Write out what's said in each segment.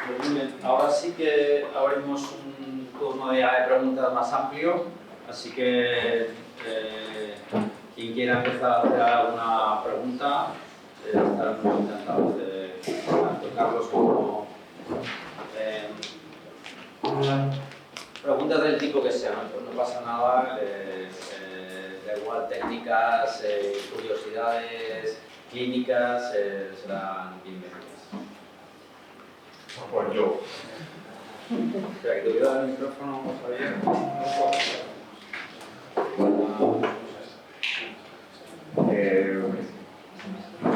Pues muy bien, ahora sí que abrimos un turno de preguntas más amplio, así que quien quiera empezar a hacer alguna pregunta, estaremos encantados de tanto Carlos como preguntas del tipo que sea, pues no pasa nada, da igual, técnicas, curiosidades, clínicas, serán bienvenidas. Pues yo. Espera, que te voy a dar el micrófono, Javier.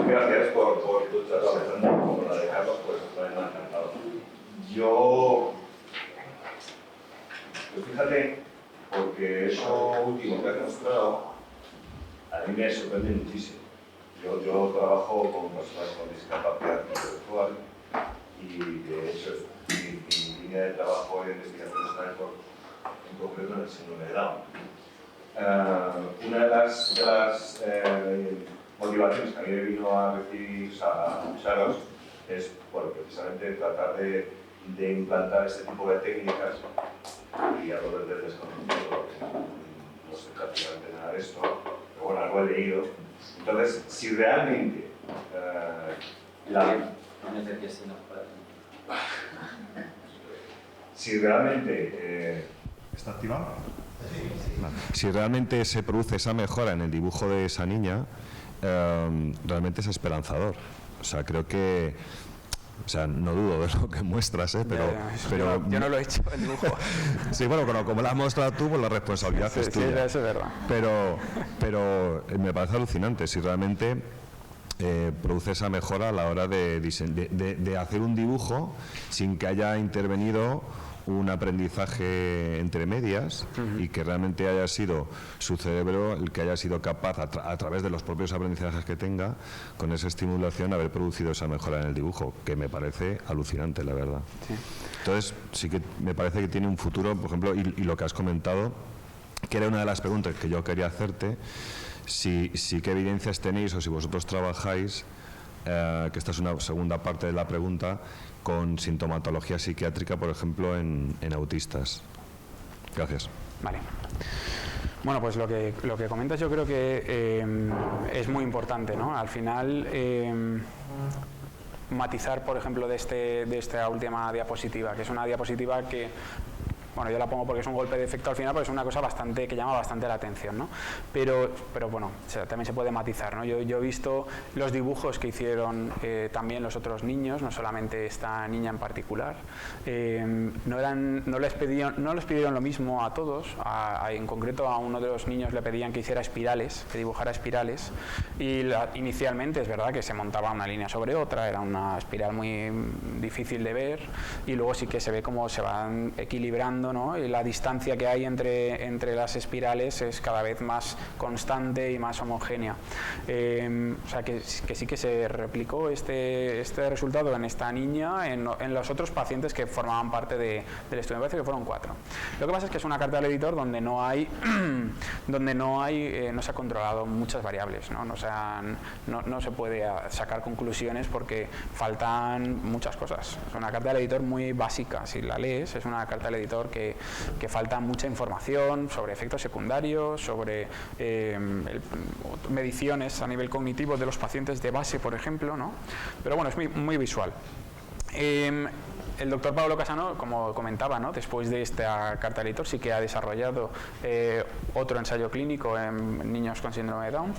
Gracias por tu charla, como la de Carlos, pues me ha encantado. Yo, fíjate, porque eso último que has mostrado, a mí me sorprende muchísimo. Yo trabajo con personas con discapacidad intelectual y de hecho mi línea de trabajo en investigación está en concreto en el síndrome de Down. Una de las motivaciones que a mí me vino a escucharos es precisamente tratar de implantar este tipo de técnicas y a lo del desconocimiento, porque no sé prácticamente nada de esto, pero bueno, algo he leído. Entonces, si realmente si realmente ¿está activado? Vale. Si realmente se produce esa mejora en el dibujo de esa niña, realmente es esperanzador. O sea, creo que, o sea, no dudo de lo que muestras, pero yo no lo he hecho el dibujo. Sí, bueno, como lo has mostrado tú, pues la responsabilidad es tuya. Sí, eso es verdad. Pero me parece alucinante si realmente produce esa mejora a la hora de hacer un dibujo sin que haya intervenido un aprendizaje entre medias y que realmente haya sido su cerebro el que haya sido capaz, a través de los propios aprendizajes que tenga, con esa estimulación, haber producido esa mejora en el dibujo, que me parece alucinante, la verdad. Sí. Entonces, sí que me parece que tiene un futuro, por ejemplo, y lo que has comentado, que era una de las preguntas que yo quería hacerte, si qué evidencias tenéis o si vosotros trabajáis, que esta es una segunda parte de la pregunta, con sintomatología psiquiátrica, por ejemplo, en autistas. Gracias. Vale. Bueno, pues lo que comentas yo creo que es muy importante, ¿no? Al final, matizar, por ejemplo, de esta última diapositiva, que es una diapositiva que, bueno, yo la pongo porque es un golpe de efecto al final, porque es una cosa que llama bastante la atención, ¿no? Pero bueno, o sea, también se puede matizar, ¿no? Yo he visto los dibujos que hicieron también los otros niños, no solamente esta niña en particular. No les pidieron lo mismo a todos. En concreto a uno de los niños le pedían que hiciera espirales, que dibujara espirales, y inicialmente es verdad que se montaba una línea sobre otra, era una espiral muy difícil de ver, y luego sí que se ve cómo se van equilibrando, ¿no? Y la distancia que hay entre las espirales es cada vez más constante y más homogénea. O sea que sí que se replicó este resultado en esta niña, en los otros pacientes que formaban parte del estudio. Me parece que fueron 4. Lo que pasa es que es una carta del editor donde no se ha controlado muchas variables, ¿no? No se puede sacar conclusiones porque faltan muchas cosas. Es una carta del editor muy básica. Si la lees, es una carta del editor que falta mucha información sobre efectos secundarios, sobre mediciones a nivel cognitivo de los pacientes de base, por ejemplo, ¿no? Pero bueno, es muy visual. El doctor Pablo Casano, como comentaba, ¿no? Después de esta carta del editor sí que ha desarrollado otro ensayo clínico en niños con síndrome de Down.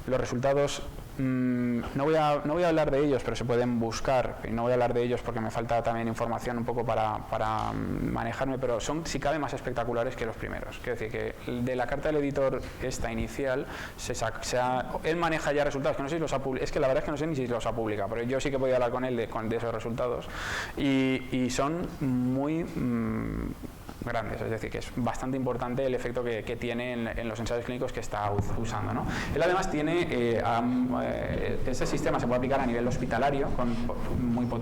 Los resultados, no voy a hablar de ellos, pero se pueden buscar, y no voy a hablar de ellos porque me falta también información un poco para manejarme, pero son, si cabe, más espectaculares que los primeros. Quiero decir que de la carta del editor, esta inicial, él maneja ya resultados, que no sé si los ha publicado, es que la verdad es que no sé ni si los ha publicado, pero yo sí que podía hablar con él de esos resultados, y son muy grandes, es decir, que es bastante importante el efecto que tiene en los ensayos clínicos que está usando, ¿no? Él además tiene, ese sistema se puede aplicar a nivel hospitalario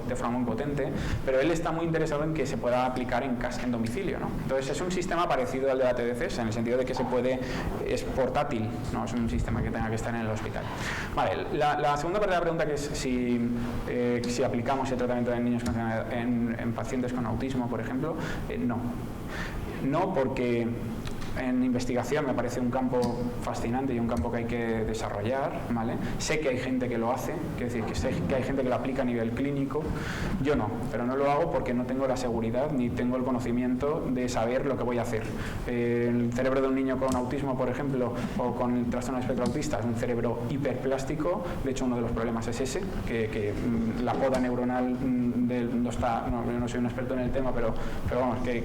de forma muy potente, pero él está muy interesado en que se pueda aplicar en casa, en domicilio, ¿no? Entonces es un sistema parecido al de la TDCs, en el sentido de que es portátil, no es un sistema que tenga que estar en el hospital. Vale, la segunda parte de la pregunta, que es si aplicamos el tratamiento en niños en pacientes con autismo, por ejemplo, no. No, porque en investigación me parece un campo fascinante y un campo que hay que desarrollar, ¿vale? Sé que hay gente que lo hace, quiero decir, que sé que hay gente que lo aplica a nivel clínico. Yo no, pero no lo hago porque no tengo la seguridad ni tengo el conocimiento de saber lo que voy a hacer. El cerebro de un niño con autismo, por ejemplo, o con el trastorno de espectro autista, es un cerebro hiperplástico. De hecho, uno de los problemas es ese, que la poda neuronal yo no soy un experto en el tema, pero vamos, que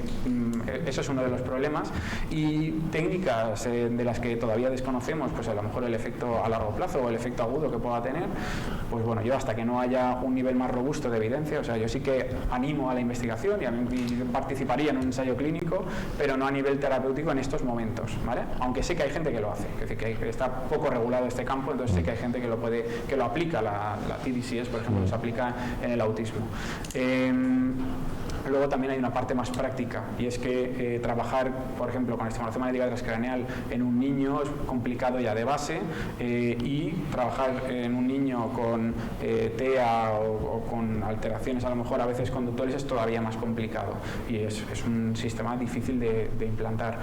eso es uno de los problemas. Y técnicas de las que todavía desconocemos, pues a lo mejor el efecto a largo plazo o el efecto agudo que pueda tener, pues bueno, yo hasta que no haya un nivel más robusto de evidencia, o sea, yo sí que animo a la investigación y participaría en un ensayo clínico, pero no a nivel terapéutico en estos momentos, ¿vale? Aunque sé que hay gente que lo hace, es decir, que está poco regulado este campo, entonces sé que hay gente que lo aplica, la TDCS, por ejemplo, se aplica en el autismo. Luego también hay una parte más práctica, y es que trabajar, por ejemplo, con estimulación magnética transcraneal en un niño es complicado ya de base, y trabajar en un niño con TEA o con alteraciones a lo mejor a veces conductores es todavía más complicado, y es un sistema difícil de implantar.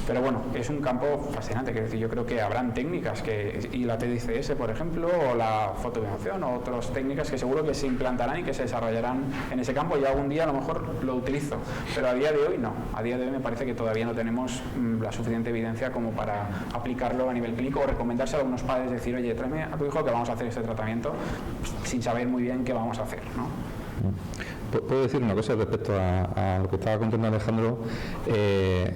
Pero bueno, es un campo fascinante, es decir, yo creo que habrán técnicas y la TDCS, por ejemplo, o la fotobiomodulación o otras técnicas que seguro que se implantarán y que se desarrollarán en ese campo, y algún día a lo mejor lo utilizo, pero a día de hoy no. A día de hoy me parece que todavía no tenemos la suficiente evidencia como para aplicarlo a nivel clínico o recomendárselo a algunos padres, decir, oye, tráeme a tu hijo que vamos a hacer este tratamiento, sin saber muy bien qué vamos a hacer, ¿no? Puedo decir una cosa respecto a lo que estaba contando Alejandro,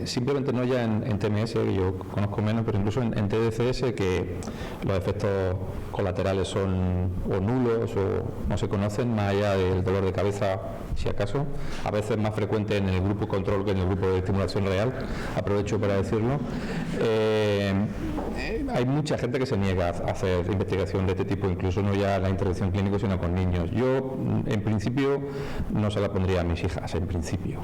simplemente no ya en TMS, que yo conozco menos, pero incluso en TDCS, que los efectos colaterales son o nulos o no se conocen, más allá del dolor de cabeza, si acaso, a veces más frecuente en el grupo control que en el grupo de estimulación real, aprovecho para decirlo. Hay mucha gente que se niega a hacer investigación de este tipo, incluso no ya la intervención clínica, sino con niños. Yo, en principio, no se la pondría a mis hijas, en principio.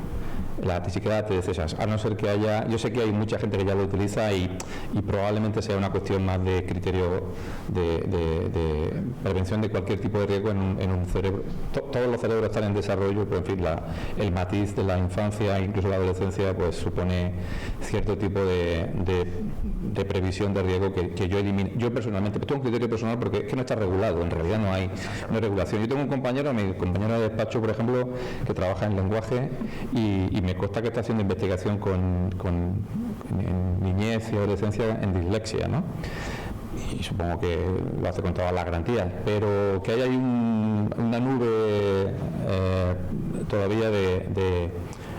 Ni siquiera la TDCs, a no ser que haya... Yo sé que hay mucha gente que ya lo utiliza y probablemente sea una cuestión más de criterio de prevención de cualquier tipo de riesgo en un cerebro. Todos los cerebros están en desarrollo, pero en fin, el matiz de la infancia, incluso la adolescencia, pues supone cierto tipo de previsión de riesgo que yo elimino. Yo personalmente, pero tengo un criterio personal porque es que no está regulado, en realidad no hay regulación. Yo tengo un compañero, mi compañero de despacho, por ejemplo, que trabaja en lenguaje y me consta que está haciendo investigación en niñez y adolescencia en dislexia, ¿no? Y supongo que lo hace con todas las garantías, pero que hay ahí una nube todavía de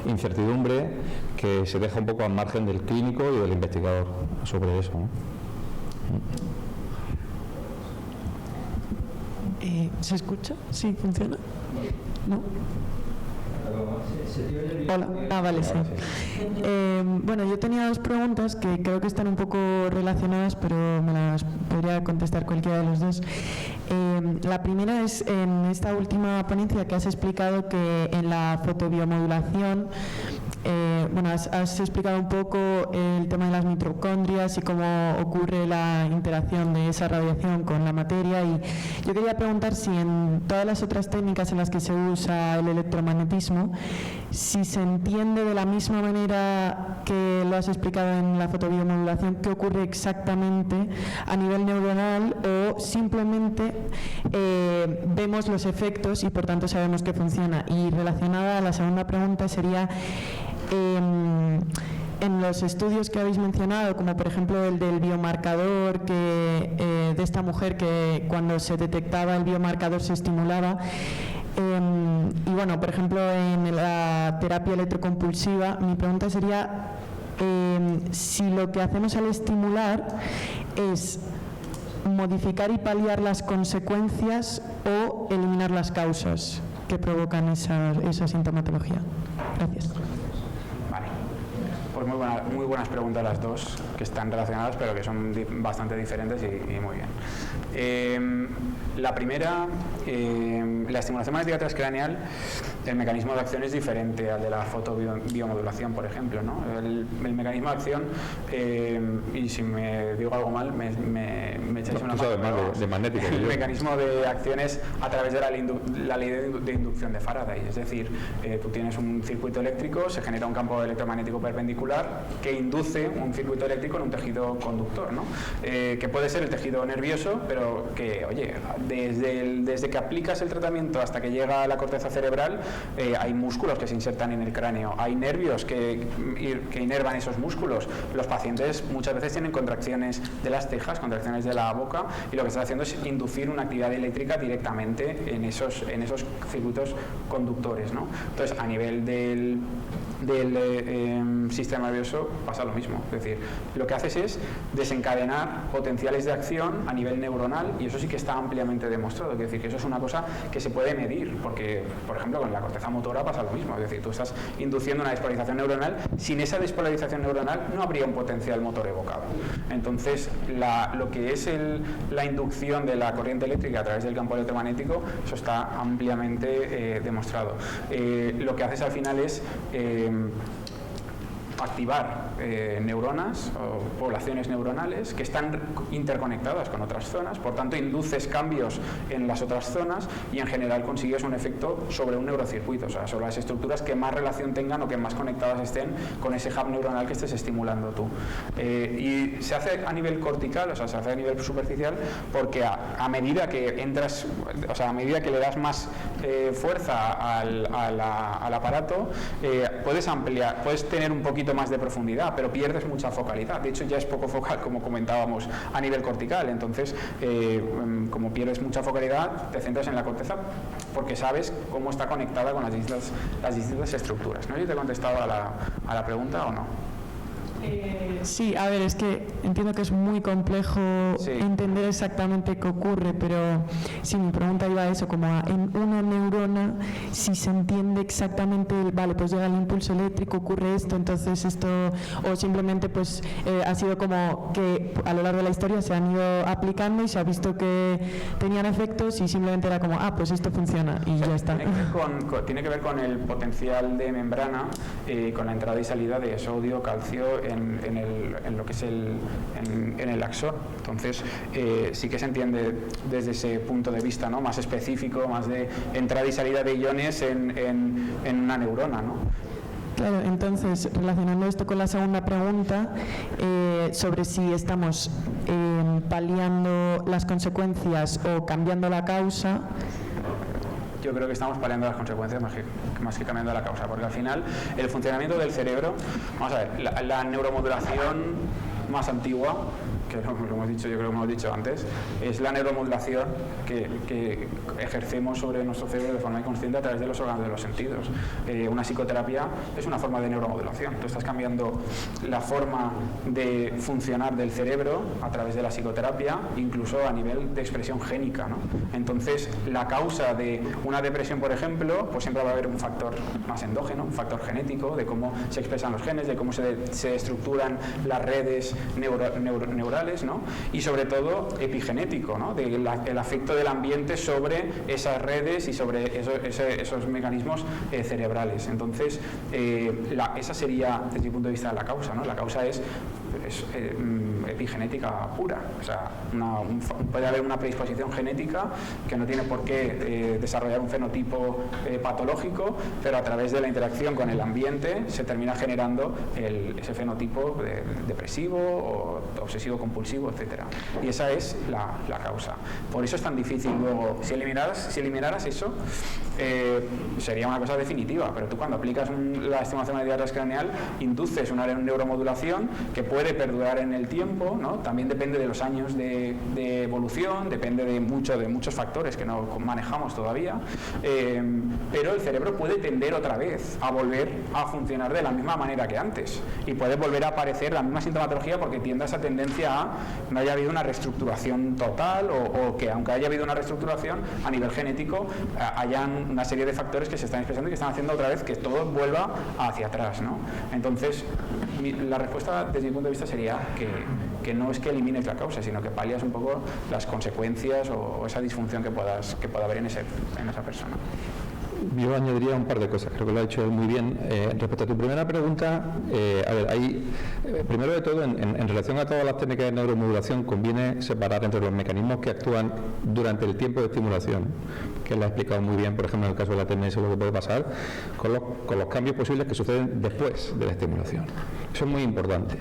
incertidumbre que se deja un poco al margen del clínico y del investigador sobre eso, ¿no? ¿Se escucha? ¿Sí? ¿Funciona? ¿No? Hola. Vale, sí. Bueno, yo tenía dos preguntas que creo que están un poco relacionadas, pero me las podría contestar cualquiera de los dos. La primera es, en esta última ponencia que has explicado que en la fotobiomodulación, bueno, has explicado un poco el tema de las mitocondrias y cómo ocurre la interacción de esa radiación con la materia, y yo quería preguntar si en todas las otras técnicas en las que se usa el electromagnetismo, si se entiende de la misma manera que lo has explicado en la fotobiomodulación, qué ocurre exactamente a nivel neuronal, o simplemente vemos los efectos y por tanto sabemos que funciona. Y relacionada a la segunda pregunta sería, en los estudios que habéis mencionado, como por ejemplo el del biomarcador de esta mujer que cuando se detectaba el biomarcador se estimulaba, y bueno, por ejemplo en la terapia electrocompulsiva, mi pregunta sería si lo que hacemos al estimular es modificar y paliar las consecuencias o eliminar las causas que provocan esa sintomatología. Gracias. Vale. Pues muy buenas preguntas las dos, que están relacionadas pero que son bastante diferentes y muy bien. La primera, la estimulación magnética transcranial, el mecanismo de acción es diferente al de la fotobiomodulación, por ejemplo, ¿no? El mecanismo de acción, y si me digo algo mal, me echáis una mano. De magnética. El mecanismo de acción es a través de la ley de inducción de Faraday, es decir, tú tienes un circuito eléctrico, se genera un campo electromagnético perpendicular que induce un circuito eléctrico en un tejido conductor, ¿no? Que puede ser el tejido nervioso, pero que, oye, desde que aplicas el tratamiento hasta que llega a la corteza cerebral, hay músculos que se insertan en el cráneo, hay nervios que inervan esos músculos. Los pacientes muchas veces tienen contracciones de las cejas, contracciones de la boca, y lo que están haciendo es inducir una actividad eléctrica directamente en esos circuitos conductores, ¿no? Entonces, a nivel del sistema nervioso pasa lo mismo, es decir, lo que haces es desencadenar potenciales de acción a nivel neuronal, y eso sí que está ampliamente demostrado, es decir, que eso es una cosa que se puede medir, porque, por ejemplo, con la corteza motora pasa lo mismo, es decir, tú estás induciendo una despolarización neuronal, sin esa despolarización neuronal no habría un potencial motor evocado. Entonces, lo que es la inducción de la corriente eléctrica a través del campo electromagnético, eso está ampliamente demostrado. Lo que haces al final es activar neuronas o poblaciones neuronales que están interconectadas con otras zonas, por tanto induces cambios en las otras zonas y en general consigues un efecto sobre un neurocircuito, o sea, sobre las estructuras que más relación tengan o que más conectadas estén con ese hub neuronal que estés estimulando tú. Y se hace a nivel cortical, o sea, se hace a nivel superficial, porque a medida que entras, o sea, a medida que le das más fuerza al aparato, puedes ampliar, puedes tener un poquito más de profundidad, pero pierdes mucha focalidad. De hecho, ya es poco focal, como comentábamos, a nivel cortical. Entonces, como pierdes mucha focalidad, te centras en la corteza porque sabes cómo está conectada con las distintas estructuras. No sé si te he contestado a la pregunta o no. Sí, a ver, es que entiendo que es muy complejo entender exactamente qué ocurre, pero sí, mi pregunta iba a eso, como en una neurona, si se entiende exactamente, vale, pues llega el impulso eléctrico, ocurre esto, entonces esto, o simplemente pues ha sido como que a lo largo de la historia se han ido aplicando y se ha visto que tenían efectos y simplemente era como, pues esto funciona y ya está. Tiene que ver con el potencial de membrana, con la entrada y salida de sodio, calcio, en lo que es en el axón. Entonces, sí que se entiende desde ese punto de vista, ¿no?, más específico, más de entrada y salida de iones en una neurona, ¿no? Claro, entonces, relacionando esto con la segunda pregunta, sobre si estamos paliando las consecuencias o cambiando la causa. Yo creo que estamos paliando las consecuencias más que cambiando la causa, porque al final el funcionamiento del cerebro, vamos a ver, la neuromodulación más antigua, que lo hemos dicho, yo creo que hemos dicho antes, es la neuromodulación que ejercemos sobre nuestro cerebro de forma inconsciente a través de los órganos de los sentidos. Una psicoterapia es una forma de neuromodulación. Tú estás cambiando la forma de funcionar del cerebro a través de la psicoterapia, incluso a nivel de expresión génica, ¿no? Entonces, la causa de una depresión, por ejemplo, pues siempre va a haber un factor más endógeno, un factor genético, de cómo se expresan los genes, de cómo se estructuran las redes neurales, ¿no? Y sobre todo epigenético, ¿no?, del afecto del ambiente sobre esas redes y sobre esos mecanismos cerebrales. Entonces, esa sería, desde mi punto de vista, la causa, ¿no? La causa es epigenética pura, o sea, puede haber una predisposición genética que no tiene por qué desarrollar un fenotipo patológico, pero a través de la interacción con el ambiente se termina generando ese fenotipo depresivo o obsesivo-compulsivo, etcétera. Y esa es la causa. Por eso es tan difícil luego, si eliminaras eso, sería una cosa definitiva, pero tú cuando aplicas la estimulación magnética transcranial induces una neuromodulación que puede perdurar en el tiempo, ¿no? También depende de los años de evolución, depende de muchos factores que no manejamos todavía, pero el cerebro puede tender otra vez a volver a funcionar de la misma manera que antes y puede volver a aparecer la misma sintomatología porque tiende a esa tendencia a no haya habido una reestructuración total o que aunque haya habido una reestructuración a nivel genético hayan una serie de factores que se están expresando y que están haciendo otra vez que todo vuelva hacia atrás, ¿no? Entonces, la respuesta desde mi punto de vista sería que no es que elimines la causa, sino que palias un poco las consecuencias o esa disfunción que pueda haber en esa persona. Yo añadiría un par de cosas, creo que lo ha hecho muy bien. Respecto a tu primera pregunta, a ver, primero de todo, en relación a todas las técnicas de neuromodulación, conviene separar entre los mecanismos que actúan durante el tiempo de estimulación, que él lo ha explicado muy bien, por ejemplo, en el caso de la TMS, lo que puede pasar, con los cambios posibles que suceden después de la estimulación. Eso es muy importante.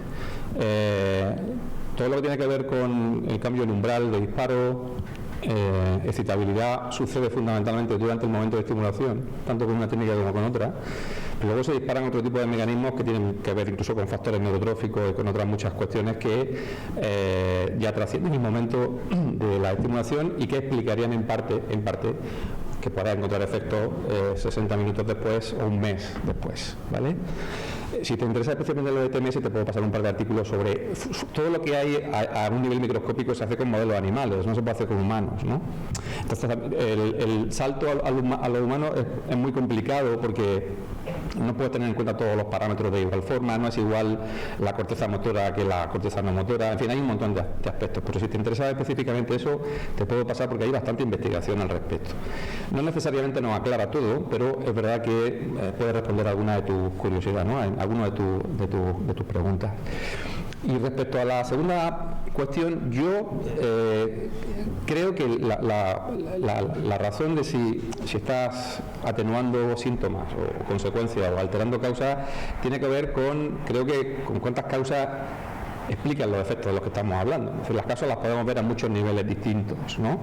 Todo lo que tiene que ver con el cambio del umbral de disparo, excitabilidad, sucede fundamentalmente durante el momento de estimulación, tanto con una técnica como con otra, pero luego se disparan otro tipo de mecanismos que tienen que ver incluso con factores neurotróficos y con otras muchas cuestiones que ya trascienden el momento de la estimulación y que explicarían en parte que pueda encontrar efectos 60 minutos después o un mes después, ¿vale? Si te interesa especialmente lo de TMS, te puedo pasar un par de artículos sobre todo lo que hay a un nivel microscópico. Se hace con modelos animales, no se puede hacer con humanos, ¿no? Entonces, el salto a lo humano es muy complicado porque no puedes tener en cuenta todos los parámetros de igual forma, no es igual la corteza motora que la corteza no motora, en fin, hay un montón de aspectos, pero si te interesa específicamente eso, te puedo pasar porque hay bastante investigación al respecto. No necesariamente nos aclara todo, pero es verdad que puede responder a alguna de tus curiosidades, ¿no? A alguna de tus preguntas. Y respecto a la segunda cuestión, yo creo que la razón de si estás atenuando síntomas o consecuencias o alterando causas tiene que ver con cuántas causas explican los efectos de los que estamos hablando. Es decir, las causas las podemos ver a muchos niveles distintos, ¿no?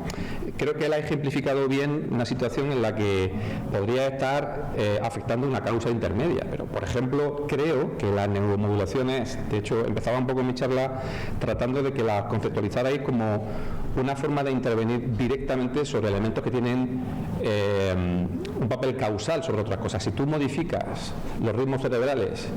Creo que él ha ejemplificado bien una situación en la que podría estar afectando una causa intermedia, pero por ejemplo creo que la neuromodulación de hecho empezaba un poco mi charla tratando de que la conceptualizarais como una forma de intervenir directamente sobre elementos que tienen un papel causal sobre otras cosas. Si tú modificas los ritmos cerebrales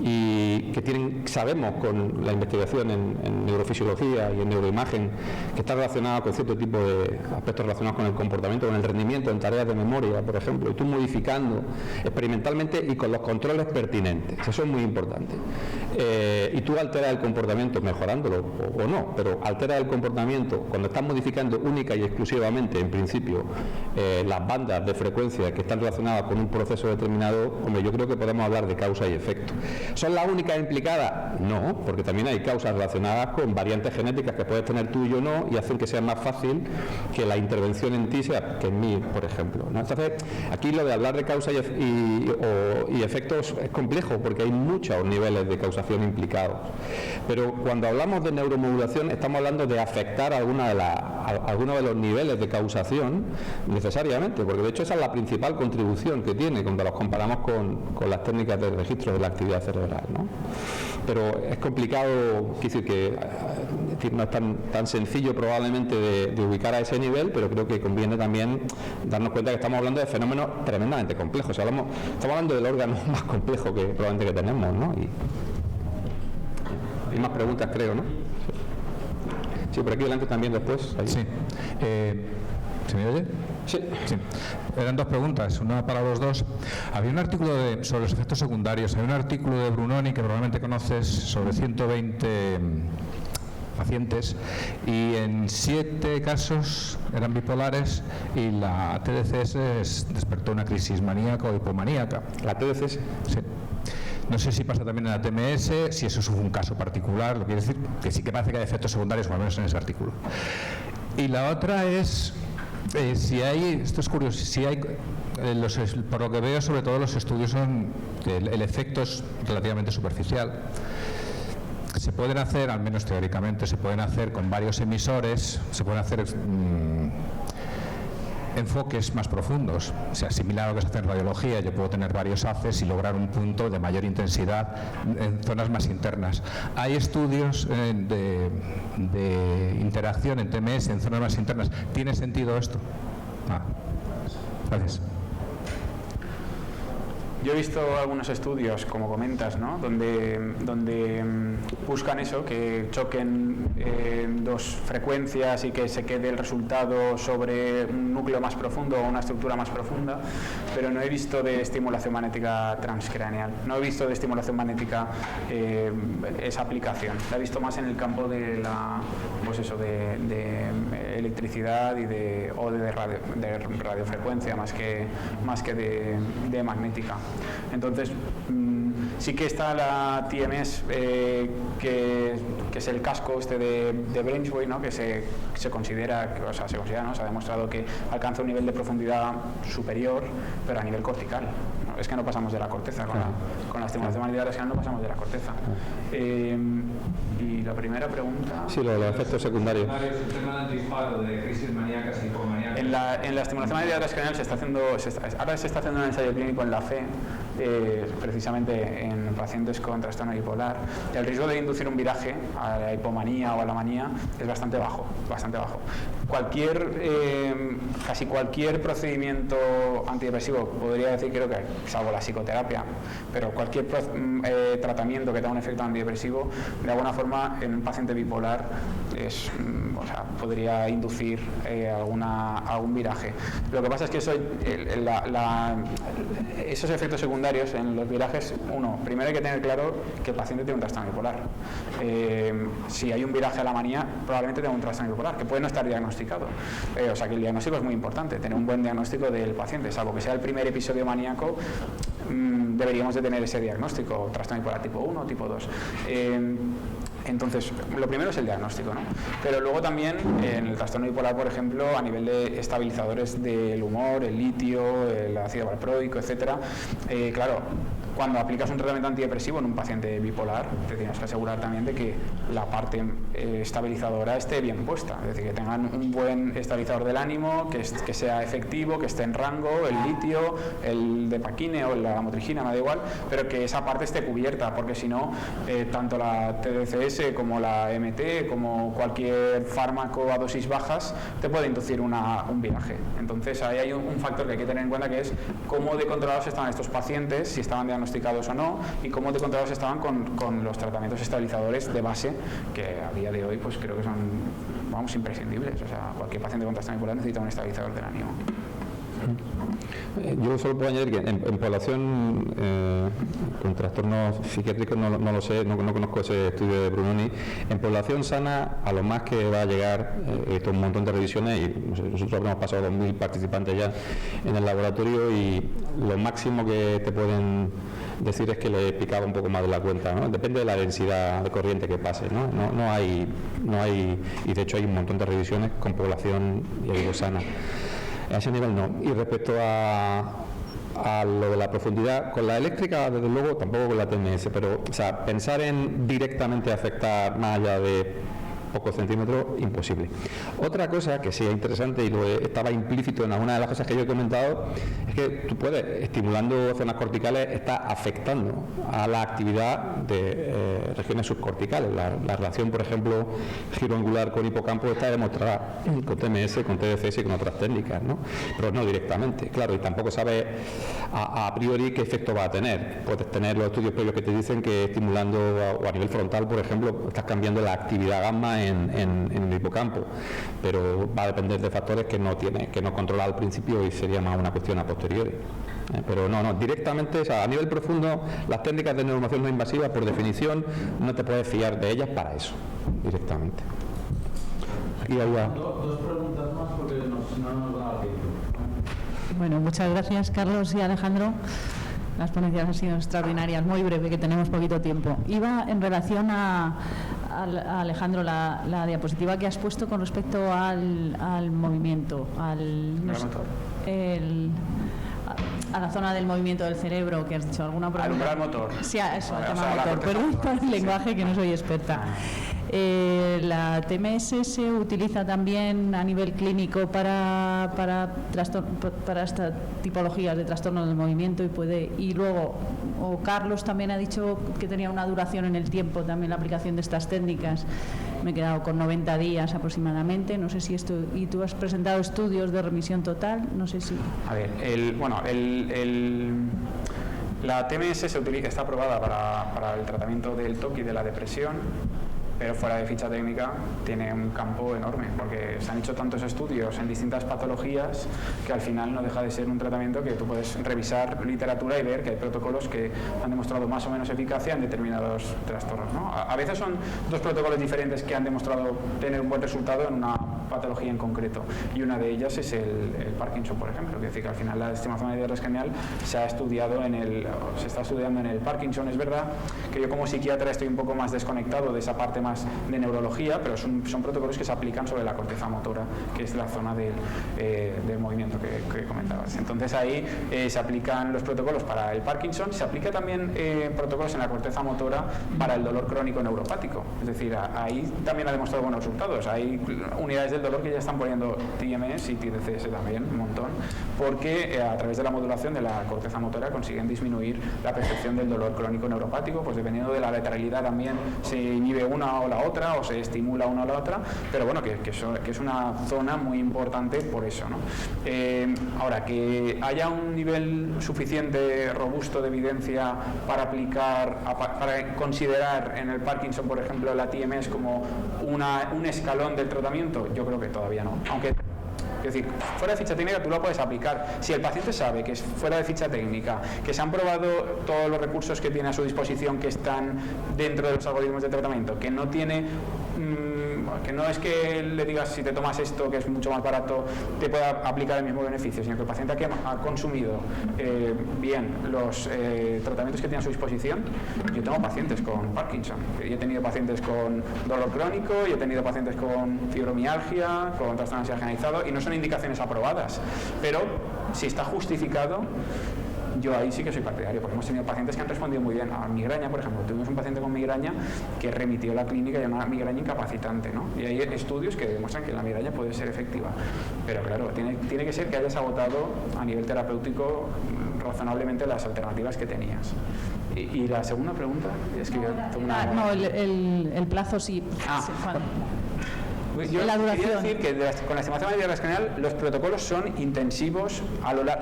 y que sabemos con la investigación en neurofisiología y en neuroimagen que está relacionada con cierto tipo de aspectos relacionados con el comportamiento, con el rendimiento en tareas de memoria, por ejemplo, y tú modificando experimentalmente y con los controles pertinentes, eso es muy importante, y tú alteras el comportamiento mejorándolo o no, pero alteras el comportamiento cuando estás modificando única y exclusivamente, en principio, las bandas de frecuencia que están relacionadas con un proceso determinado. Hombre, yo creo que podemos hablar de causa y efecto. ¿Son las únicas implicadas? No, porque también hay causas relacionadas con variantes genéticas que puedes tener tú y yo no, y hacen que sea más fácil que la intervención en ti sea que en mí, por ejemplo, ¿no? Entonces, aquí lo de hablar de causa y efectos es complejo, porque hay muchos niveles de causación implicados. Pero cuando hablamos de neuromodulación, estamos hablando de afectar alguno de los niveles de causación necesariamente, porque de hecho esa es la principal contribución que tiene cuando los comparamos con las técnicas de registro de la actividad cerebral, ¿no? Pero es complicado, decir que no es tan sencillo probablemente de ubicar a ese nivel, pero creo que conviene también darnos cuenta que estamos hablando de fenómenos tremendamente complejos. Estamos hablando del órgano más complejo que probablemente que tenemos, ¿no? Y hay más preguntas, creo, ¿no? Sí, por aquí delante también después. Ahí. Sí. ¿Se me oye? Sí. Sí. Eran dos preguntas, una para los dos. Había un artículo sobre los efectos secundarios, hay un artículo de Brunoni que probablemente conoces sobre 120 pacientes y en 7 casos eran bipolares y la TDCS despertó una crisis maníaca o hipomaníaca. ¿La TDCS? Sí. No sé si pasa también en la TMS, si eso es un caso particular, lo quiere decir que sí que parece que hay efectos secundarios, o al menos en ese artículo. Y la otra es, si hay, esto es curioso, si hay, por lo que veo sobre todo los estudios son, el efecto es relativamente superficial. Se pueden hacer, al menos teóricamente, se pueden hacer con varios emisores, se pueden hacer enfoques más profundos, o sea, similar a lo que se hace en radiología. Yo puedo tener varios haces y lograr un punto de mayor intensidad en zonas más internas. Hay estudios de interacción en TMS en zonas más internas. ¿Tiene sentido esto? Gracias. Yo he visto algunos estudios, como comentas, ¿no? donde buscan eso, que choquen dos frecuencias y que se quede el resultado sobre un núcleo más profundo o una estructura más profunda, pero no he visto de estimulación magnética transcraneal, no he visto de estimulación magnética esa aplicación. La he visto más en el campo de la, pues eso, de electricidad y de radiofrecuencia más que de magnética. Entonces sí que está la TMS, que es el casco de Brainwave, ¿no? Que se considera, ¿no? Se ha demostrado que alcanza un nivel de profundidad superior, pero a nivel cortical, ¿no? Es que no pasamos de la corteza, con la estimulación magnética transcraneal no pasamos de la corteza. Y la primera pregunta... Sí, los efectos secundarios. El tema del disparo de crisis maníacas y hipomaníacas. En la estimulación magnética transcraneal ahora se está haciendo un ensayo clínico en la FE, precisamente en pacientes con trastorno bipolar. Y el riesgo de inducir un viraje a la hipomanía o a la manía es bastante bajo, bastante bajo. Casi cualquier procedimiento antidepresivo, podría decir, creo que salvo la psicoterapia, pero cualquier tratamiento que tenga un efecto antidepresivo, de alguna forma en un paciente bipolar podría inducir algún viraje. Lo que pasa es que esos efectos secundarios en los virajes, primero hay que tener claro que el paciente tiene un trastorno bipolar. Si hay un viraje a la manía, probablemente tenga un trastorno bipolar, que puede no estar diagnosticado. O sea que el diagnóstico es muy importante, tener un buen diagnóstico del paciente, salvo que sea el primer episodio maníaco, deberíamos de tener ese diagnóstico, trastorno bipolar tipo 1 o tipo 2. Entonces, lo primero es el diagnóstico, ¿no? Pero luego también en el trastorno bipolar, por ejemplo, a nivel de estabilizadores del humor, el litio, el ácido valproico, etcétera, claro, cuando aplicas un tratamiento antidepresivo en un paciente bipolar, te tienes que asegurar también de que la parte estabilizadora esté bien puesta, es decir, que tengan un buen estabilizador del ánimo, que sea efectivo, que esté en rango, el litio, el depaquine o la lamotrigina, me da igual, pero que esa parte esté cubierta, porque si no, tanto la TDCS como la MT, como cualquier fármaco a dosis bajas, te puede inducir un viraje. Entonces ahí hay un factor que hay que tener en cuenta, que es cómo de controlados estaban estos pacientes, si estaban diagnosticados o no, y cómo de controlados estaban con los tratamientos estabilizadores de base, que a día de hoy pues creo que son, imprescindibles. O sea, cualquier paciente con trastorno bipolar necesita un estabilizador del ánimo. Yo solo puedo añadir que en población con trastornos psiquiátricos no lo sé, no conozco ese estudio de Brunoni. En población sana, a lo más que va a llegar, un montón de revisiones, y nosotros habremos pasado 2.000 participantes ya en el laboratorio, y lo máximo que te pueden decir es que le picaba un poco más de la cuenta, ¿no? Depende de la densidad de corriente que pase, ¿no? No hay, y de hecho hay un montón de revisiones con población, ya digo, sana. A ese nivel no. Y respecto a lo de la profundidad, con la eléctrica, desde luego, tampoco con la TMS, pero pensar en directamente afectar más allá de pocos centímetros, imposible. Otra cosa que sí es interesante, y estaba implícito en alguna de las cosas que yo he comentado, es que tú puedes, estimulando zonas corticales, está afectando a la actividad de regiones subcorticales. La relación, por ejemplo, giro angular con hipocampo está demostrada con TMS, con TDCS y con otras técnicas, ¿no? Pero no directamente, claro, y tampoco sabes a priori qué efecto va a tener. Puedes tener los estudios previos que te dicen que estimulando o a nivel frontal, por ejemplo, estás cambiando la actividad gamma en el hipocampo, pero va a depender de factores que no controla al principio, y sería más una cuestión a posteriori. Pero no, directamente, a nivel profundo, las técnicas de neuromoción no invasiva, por definición, no te puedes fiar de ellas para eso, directamente. Aquí había... Dos preguntas más, porque no nos da tiempo. Bueno, muchas gracias, Carlos y Alejandro. Las ponencias han sido extraordinarias, muy breve, que tenemos poquito tiempo. Iba en relación a Alejandro, la diapositiva que has puesto con respecto al movimiento, a la zona del movimiento del cerebro, que has dicho alguna pregunta. Al umbral motor. Sí, eso, al tema motor. Perdón por el lenguaje, que no soy experta. La TMS se utiliza también a nivel clínico para estas tipologías de trastorno del movimiento, y luego Carlos también ha dicho que tenía una duración en el tiempo también la aplicación de estas técnicas. Me he quedado con 90 días aproximadamente. No sé si esto, y tú has presentado estudios de remisión total, no sé si... A ver, La TMS está aprobada para el tratamiento del TOC y de la depresión, pero fuera de ficha técnica tiene un campo enorme, porque se han hecho tantos estudios en distintas patologías que al final no deja de ser un tratamiento que tú puedes revisar literatura y ver que hay protocolos que han demostrado más o menos eficacia en determinados trastornos, ¿no? A veces son dos protocolos diferentes que han demostrado tener un buen resultado en una patología en concreto, y una de ellas es el Parkinson, por ejemplo, es decir, que al final la estimación de transcranial se está estudiando en el Parkinson. Es verdad que yo como psiquiatra estoy un poco más desconectado de esa parte más de neurología, pero son protocolos que se aplican sobre la corteza motora, que es la zona del movimiento que comentabas. Entonces ahí se aplican los protocolos para el Parkinson, se aplica también protocolos en la corteza motora para el dolor crónico neuropático, es decir, ahí también ha demostrado buenos resultados. Hay unidades del dolor que ya están poniendo TMS y TDCS también, un montón, porque a través de la modulación de la corteza motora consiguen disminuir la percepción del dolor crónico neuropático, pues dependiendo de la lateralidad también se inhibe una o la otra, o se estimula una o la otra, pero bueno, que es una zona muy importante por eso, ¿no? Ahora, que haya un nivel suficiente, robusto de evidencia para aplicar, para considerar en el Parkinson, por ejemplo, la TMS como un escalón del tratamiento, yo creo que todavía no, aunque... Es decir, fuera de ficha técnica tú lo puedes aplicar. Si el paciente sabe que es fuera de ficha técnica, que se han probado todos los recursos que tiene a su disposición, que están dentro de los algoritmos de tratamiento, que no tiene... que no es que le digas si te tomas esto, que es mucho más barato, te pueda aplicar el mismo beneficio, sino que el paciente que ha consumido bien los tratamientos que tiene a su disposición. Yo tengo pacientes con Parkinson, yo he tenido pacientes con dolor crónico, yo he tenido pacientes con fibromialgia, con trastorno de ansiedad generalizado, y no son indicaciones aprobadas, pero si está justificado, yo ahí sí que soy partidario, porque hemos tenido pacientes que han respondido muy bien a migraña, por ejemplo. Tuvimos un paciente con migraña que remitió a la clínica y una migraña incapacitante, ¿no? Y hay estudios que demuestran que la migraña puede ser efectiva, pero claro, tiene que ser que hayas agotado a nivel terapéutico razonablemente las alternativas que tenías. Y la segunda pregunta es que yo tengo una... No, el plazo sí. Yo la duración. quería decir que con la estimación media transcranial los protocolos son intensivos,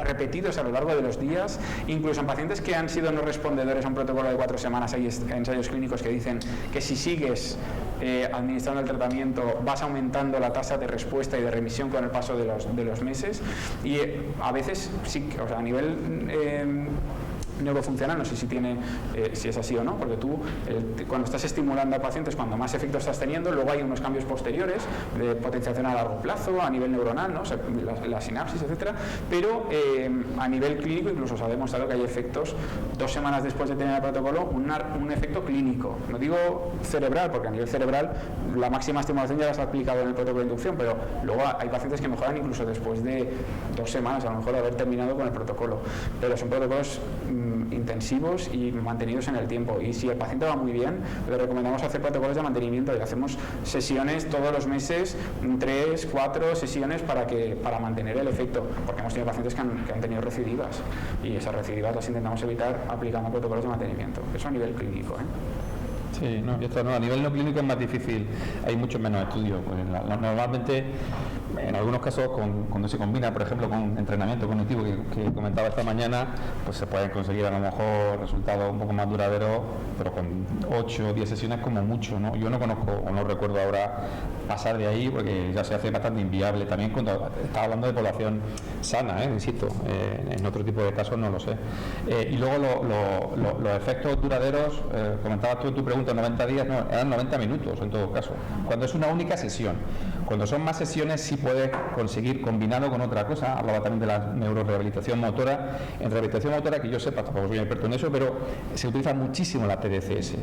repetidos a lo largo de los días, incluso en pacientes que han sido no respondedores a un protocolo de 4 semanas. Hay ensayos clínicos que dicen que si sigues administrando el tratamiento vas aumentando la tasa de respuesta y de remisión con el paso de los meses, y a veces sí, o sea, a nivel neurofuncional, no sé si es así o no, porque tú cuando estás estimulando a pacientes, cuando más efectos estás teniendo, luego hay unos cambios posteriores de potenciación a largo plazo, a nivel neuronal, ¿no? O sea, la sinapsis, etcétera, pero a nivel clínico incluso se ha demostrado que hay efectos 2 semanas después de tener el protocolo, un efecto clínico, no digo cerebral, porque a nivel cerebral la máxima estimulación ya la has aplicado en el protocolo de inducción, pero luego hay pacientes que mejoran incluso después de 2 semanas, a lo mejor de haber terminado con el protocolo, pero son protocolos intensivos y mantenidos en el tiempo, y si el paciente va muy bien, le recomendamos hacer protocolos de mantenimiento y hacemos sesiones todos los meses, 3, 4 sesiones para mantener el efecto, porque hemos tenido pacientes que han tenido recidivas, y esas recidivas las intentamos evitar aplicando protocolos de mantenimiento. Eso a nivel clínico, Sí, no, esto no, a nivel no clínico es más difícil, hay mucho menos estudios. Pues normalmente, en algunos casos, cuando se combina, por ejemplo, con entrenamiento cognitivo que comentaba esta mañana, pues se pueden conseguir a lo mejor resultados un poco más duraderos, pero con 8 o 10 sesiones como mucho, ¿no? Yo no conozco o no recuerdo ahora pasar de ahí, porque ya se hace bastante inviable. También cuando estaba hablando de población sana, insisto, en otro tipo de casos no lo sé. Y luego los efectos duraderos, comentabas tú en tu pregunta, 90 días, no, eran 90 minutos en todo caso, cuando es una única sesión. Cuando son más sesiones sí puedes conseguir combinado con otra cosa. Hablaba también de la neurorehabilitación motora. En rehabilitación motora, que yo sepa, tampoco soy experto en eso, pero se utiliza muchísimo la TDCS,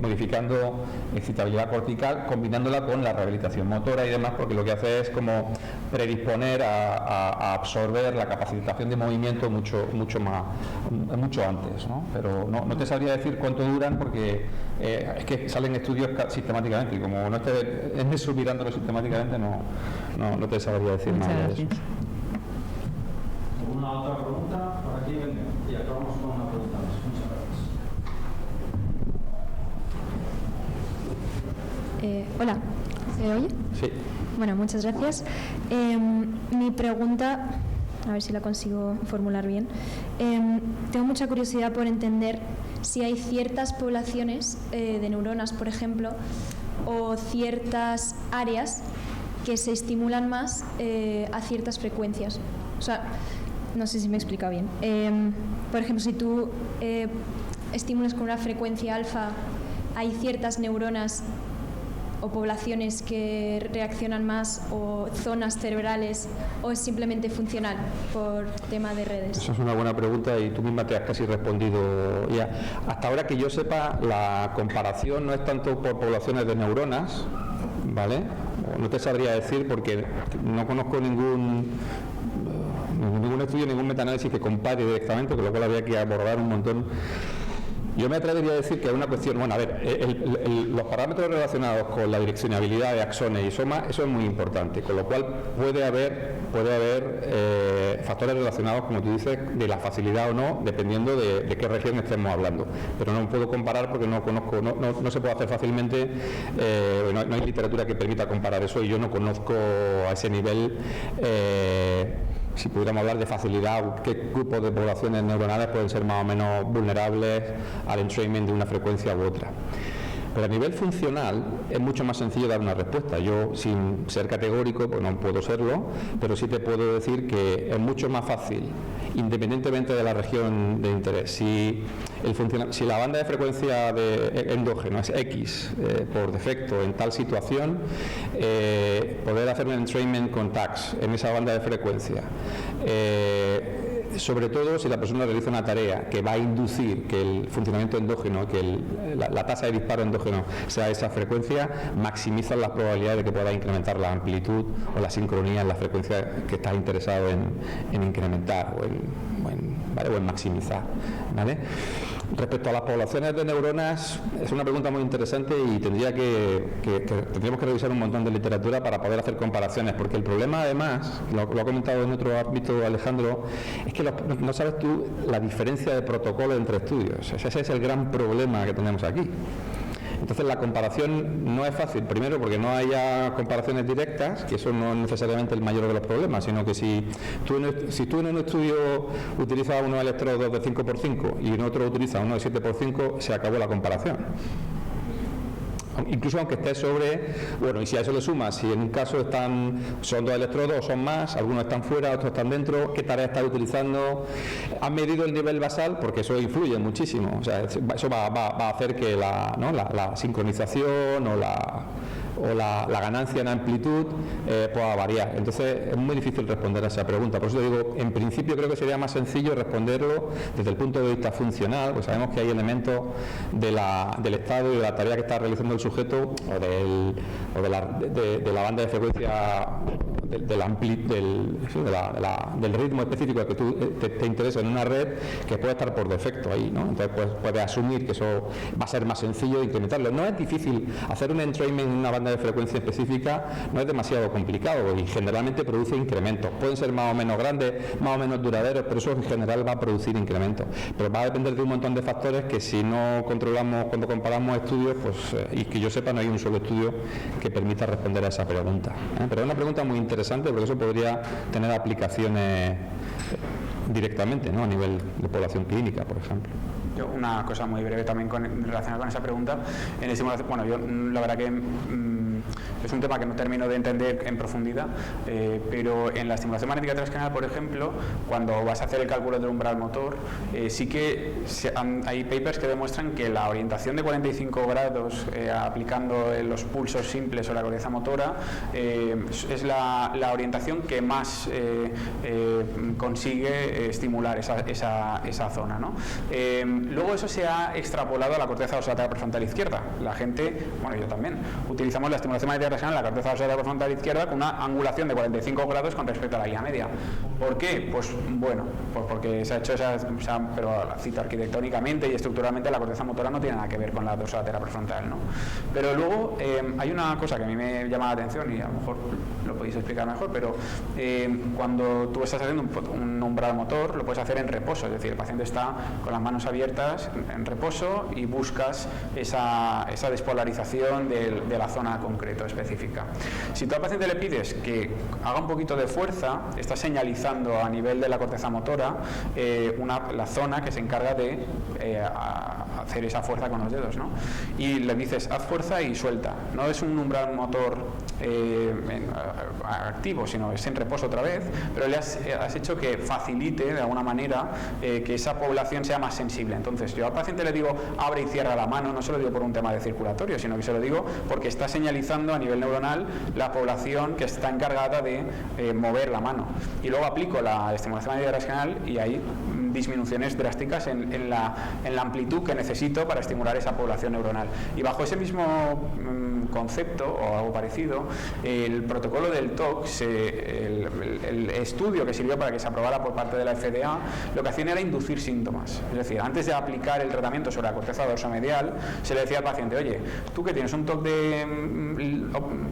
modificando excitabilidad cortical, combinándola con la rehabilitación motora y demás, porque lo que hace es como predisponer a absorber la capacitación de movimiento mucho antes, ¿no? Pero no te sabría decir cuánto duran, porque es que salen estudios sistemáticamente, y como no estés mirándolo sistemáticamente, no te sabría decir Muchas nada gracias. de eso. ¿Alguna otra pregunta por aquí? Venga, y acabamos con una pregunta más. Muchas gracias. Hola, ¿se oye? Sí. Bueno, muchas gracias. Mi pregunta a ver si la consigo formular bien. Tengo mucha curiosidad por entender si hay ciertas poblaciones de neuronas, por ejemplo, o ciertas áreas que se estimulan más a ciertas frecuencias. O sea, no sé si me he explicado bien. Por ejemplo, si tú estimulas con una frecuencia alfa, hay ciertas neuronas o poblaciones que reaccionan más, o zonas cerebrales, o es simplemente funcional por tema de redes. Esa es una buena pregunta y tú misma te has casi respondido ya. Hasta ahora que yo sepa, la comparación no es tanto por poblaciones de neuronas, ¿vale? No te sabría decir porque no conozco ningún estudio, ningún metaanálisis que compare directamente, con lo cual habría que abordar un montón. Yo me atrevería a decir que es una cuestión, bueno, a ver, los parámetros relacionados con la direccionabilidad de axones y somas, eso es muy importante, con lo cual puede haber factores relacionados, como tú dices, de la facilidad o no, dependiendo de qué región estemos hablando. Pero no puedo comparar porque no conozco, no se puede hacer fácilmente, no hay literatura que permita comparar eso y yo no conozco a ese nivel. Si pudiéramos hablar de facilidad, qué grupos de poblaciones neuronales pueden ser más o menos vulnerables al entrainment de una frecuencia u otra. Pero a nivel funcional es mucho más sencillo dar una respuesta. Yo, sin ser categórico, pues no puedo serlo, pero sí te puedo decir que es mucho más fácil, independientemente de la región de interés. Si la banda de frecuencia endógeno es X por defecto en tal situación, poder hacer un entrainment con tags en esa banda de frecuencia, sobre todo si la persona realiza una tarea que va a inducir que el funcionamiento endógeno, que la tasa de disparo endógeno sea esa frecuencia, maximiza las probabilidades de que pueda incrementar la amplitud o la sincronía en la frecuencia que estás interesado en incrementar o en maximizar, ¿vale? Respecto a las poblaciones de neuronas, es una pregunta muy interesante y tendríamos que revisar un montón de literatura para poder hacer comparaciones, porque el problema, además, lo ha comentado en otro ámbito Alejandro, es que no sabes tú la diferencia de protocolo entre estudios. Ese es el gran problema que tenemos aquí. Entonces la comparación no es fácil, primero porque no haya comparaciones directas, que eso no es necesariamente el mayor de los problemas, sino que si tú en un estudio utilizas unos electrodos de 5x5 y en otro utilizas uno de 7x5, se acabó la comparación. Incluso aunque esté y si a eso le sumas, si en un caso son 2 electrodos o son más, algunos están fuera, otros están dentro, qué tarea estás utilizando, has medido el nivel basal, porque eso influye muchísimo, o sea, eso va a hacer que la sincronización o la ganancia en amplitud pueda variar. Entonces es muy difícil responder a esa pregunta. Por eso digo, en principio creo que sería más sencillo responderlo desde el punto de vista funcional, pues sabemos que hay elementos del estado y de la tarea que está realizando el sujeto o de la banda de frecuencia del ritmo específico que tú te interesa en una red, que puede estar por defecto ahí, ¿no? Entonces puedes asumir que eso va a ser más sencillo de incrementarlo. No es difícil hacer un entrainment en una banda de frecuencia específica, no es demasiado complicado y generalmente produce incrementos. Pueden ser más o menos grandes, más o menos duraderos, pero eso en general va a producir incrementos. Pero va a depender de un montón de factores que si no controlamos cuando comparamos estudios, y que yo sepa no hay un solo estudio que permita responder a esa pregunta. Pero es una pregunta muy interesante porque eso podría tener aplicaciones directamente, ¿no? A nivel de población clínica, por ejemplo. Una cosa muy breve también relacionada con esa pregunta. En estimulación, bueno, yo la verdad que es un tema que no termino de entender en profundidad, pero en la estimulación magnética transcranial, por ejemplo, cuando vas a hacer el cálculo del umbral motor, sí que hay papers que demuestran que la orientación de 45 grados aplicando los pulsos simples o la corteza motora es la orientación que más consigue estimular esa zona, ¿no? Luego eso se ha extrapolado a la corteza osea prefrontal izquierda. La gente, bueno, yo también, utilizamos la estimulación magnética transcranial en la corteza osea prefrontal izquierda con una angulación de 45 grados con respecto a la guía media. ¿Por qué? Pues bueno, pues porque se ha hecho pero cito arquitectónicamente y estructuralmente la corteza motora no tiene nada que ver con la dorsolateral prefrontal, ¿no? Pero luego hay una cosa que a mí me llama la atención y a lo mejor lo podéis explicar mejor, pero cuando tú estás haciendo un umbral motor, lo puedes hacer en reposo, es decir, el paciente está con las manos abiertas en reposo y buscas esa despolarización de la zona concreta específica. Si tú al paciente le pides que haga un poquito de fuerza, está señalizando a nivel de la corteza motora la zona que se encarga de hacer esa fuerza con los dedos, ¿no? Y le dices haz fuerza y suelta. No es un umbral motor activo, sino es en reposo otra vez, pero le has hecho que facilite de alguna manera que esa población sea más sensible. Entonces yo al paciente le digo abre y cierra la mano, no se lo digo por un tema de circulatorio, sino que se lo digo porque está señalizando a nivel neuronal la población que está encargada de mover la mano. Y luego aplico la estimulación unidireccional y hay disminuciones drásticas en la amplitud que necesito para estimular esa población neuronal. Y bajo ese mismo concepto o algo parecido, el protocolo del TOC, el estudio que sirvió para que se aprobara por parte de la FDA, lo que hacían era inducir síntomas. Es decir, antes de aplicar el tratamiento sobre la corteza dorsomedial, se le decía al paciente, oye, ¿tú qué tienes? ¿Un TOC de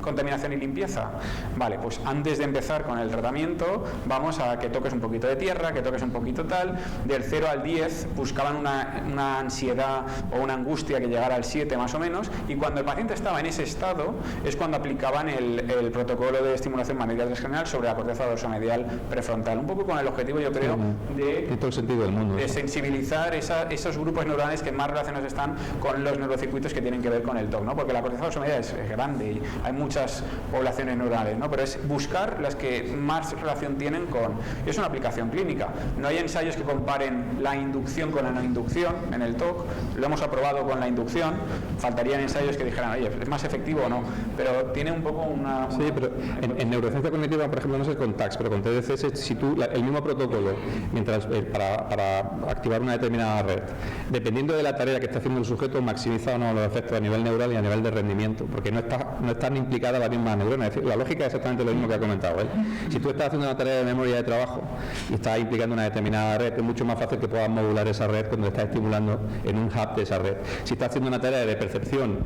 contaminación y limpieza? Vale, pues antes de empezar con el tratamiento, vamos a que toques un poquito de tierra, que toques un poquito tal. Del 0 al 10 buscaban una ansiedad o una angustia que llegara al 7 más o menos, y cuando el paciente estaba en ese estado es cuando aplicaban el protocolo de estimulación magnética transcranial sobre la corteza dorsomedial prefrontal, un poco con el objetivo, yo creo, de todo el sentido del mundo, de sensibilizar esos grupos neuronales que más relacionados están con los neurocircuitos que tienen que ver con el TOC, ¿no? Porque la corteza dorsomedial es grande y hay muchas poblaciones neuronales, ¿no? Pero es buscar las que más relación tienen con... Y es una aplicación clínica. No hay ensayos que comparen la inducción con la no inducción en el TOC, lo hemos aprobado con la inducción, faltarían ensayos que dijeran, oye, ¿es más efectivo o no? Pero tiene un poco una... Sí, pero en neurociencia cognitiva, por ejemplo, no sé con TACS, pero con TDCS, si tú, el mismo protocolo, mientras para activar una determinada red, dependiendo de la tarea que está haciendo el sujeto, maximiza o no los efectos a nivel neural y a nivel de rendimiento, porque no están implicadas las mismas neuronas. Es decir, la lógica es exactamente lo mismo que ha comentado él. Si tú estás haciendo una tarea de memoria de trabajo y estás implicando una determinada red, es mucho más fácil que puedas modular esa red cuando estás estimulando en un hub de esa red. Si estás haciendo una tarea de percepción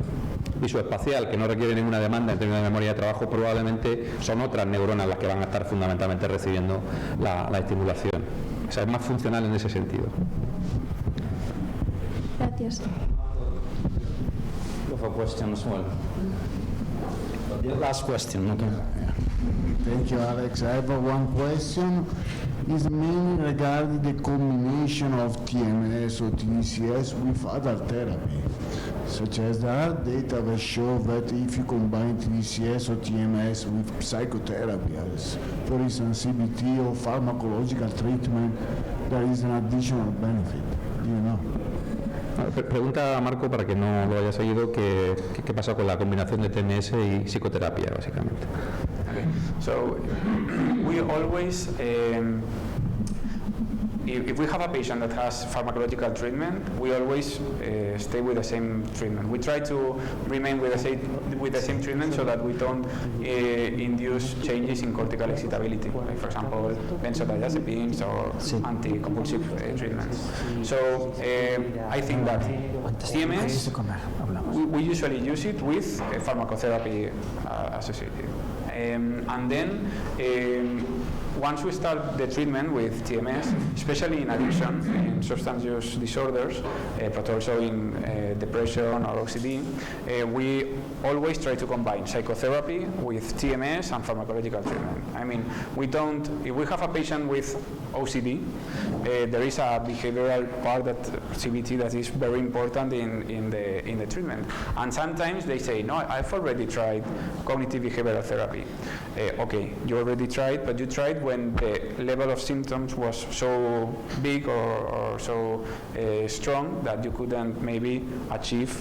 visoespacial que no requiere ninguna demanda en términos de memoria de trabajo, probablemente son otras neuronas las que van a estar fundamentalmente recibiendo la estimulación. O sea, es más funcional en ese sentido. Gracias. Have a question as well. Last question, okay. Thank you, Alex. I have one question. Is mainly regarding the combination of TMS or TDCS with other therapy, such as there are data that show that if you combine TDCS or TMS with psychotherapy, as for instance CBT or pharmacological treatment, there is an additional benefit. Do you know? Pregunta a Marco, para que no lo haya seguido, qué pasa con la combinación de TMS y psicoterapia, básicamente. Okay. So we always, if we have a patient that has pharmacological treatment, we always stay with the same treatment. We try to remain with the same treatment so that we don't induce changes in cortical excitability, like for example benzodiazepines or anti-compulsive treatments. So I think that TMS, we usually use it with pharmacotherapy associated. And then once we start the treatment with TMS, especially in addiction, in substance use disorders, but also in depression or OCD, we always try to combine psychotherapy with TMS and pharmacological treatment. I mean, if we have a patient with OCD, there is a behavioral part that CBT that is very important in the treatment. And sometimes they say, no, I've already tried cognitive behavioral therapy. Okay, you already tried, but you tried when the level of symptoms was so big or so strong that you couldn't maybe achieve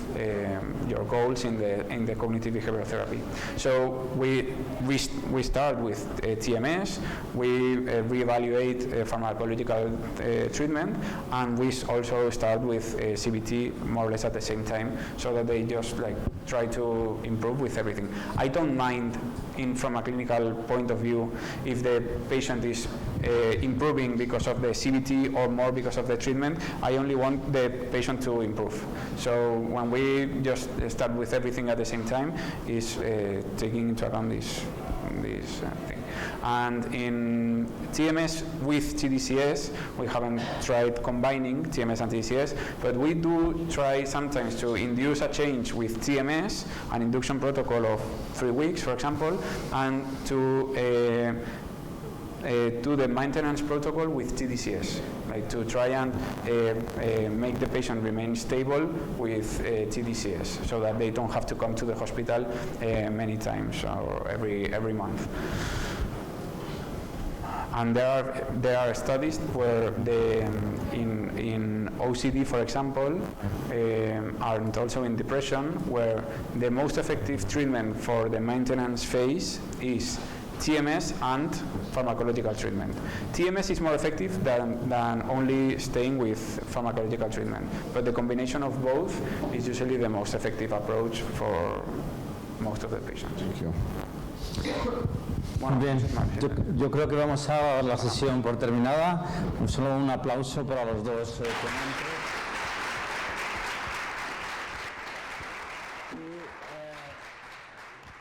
your goals in the cognitive behavioral therapy. So we start with TMS, we reevaluate pharmacological treatment, and we also start with CBT more or less at the same time, so that they just like try to improve with everything. I don't mind from a clinical point of view if the patient is improving because of the CBT or more because of the treatment. I only want the patient to improve. So when we just start with everything at the same time, is taking into account this this thing. And in TMS with TDCS, we haven't tried combining TMS and TDCS, but we do try sometimes to induce a change with TMS, an induction protocol of 3 weeks, for example, and to do the maintenance protocol with TDCS, like to try and make the patient remain stable with TDCS, so that they don't have to come to the hospital many times or every month. And there are studies where in OCD, for example, and also in depression, where the most effective treatment for the maintenance phase is TMS and pharmacological treatment. TMS is more effective than only staying with pharmacological treatment, but the combination of both is usually the most effective approach for most of the patients. Thank you. Bueno, bien, yo creo que vamos a dar la sesión por terminada. Solo un aplauso para los dos ponentes.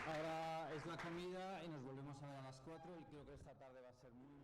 Ahora es la comida y nos volvemos a ver a las 4 y creo que esta tarde va a ser muy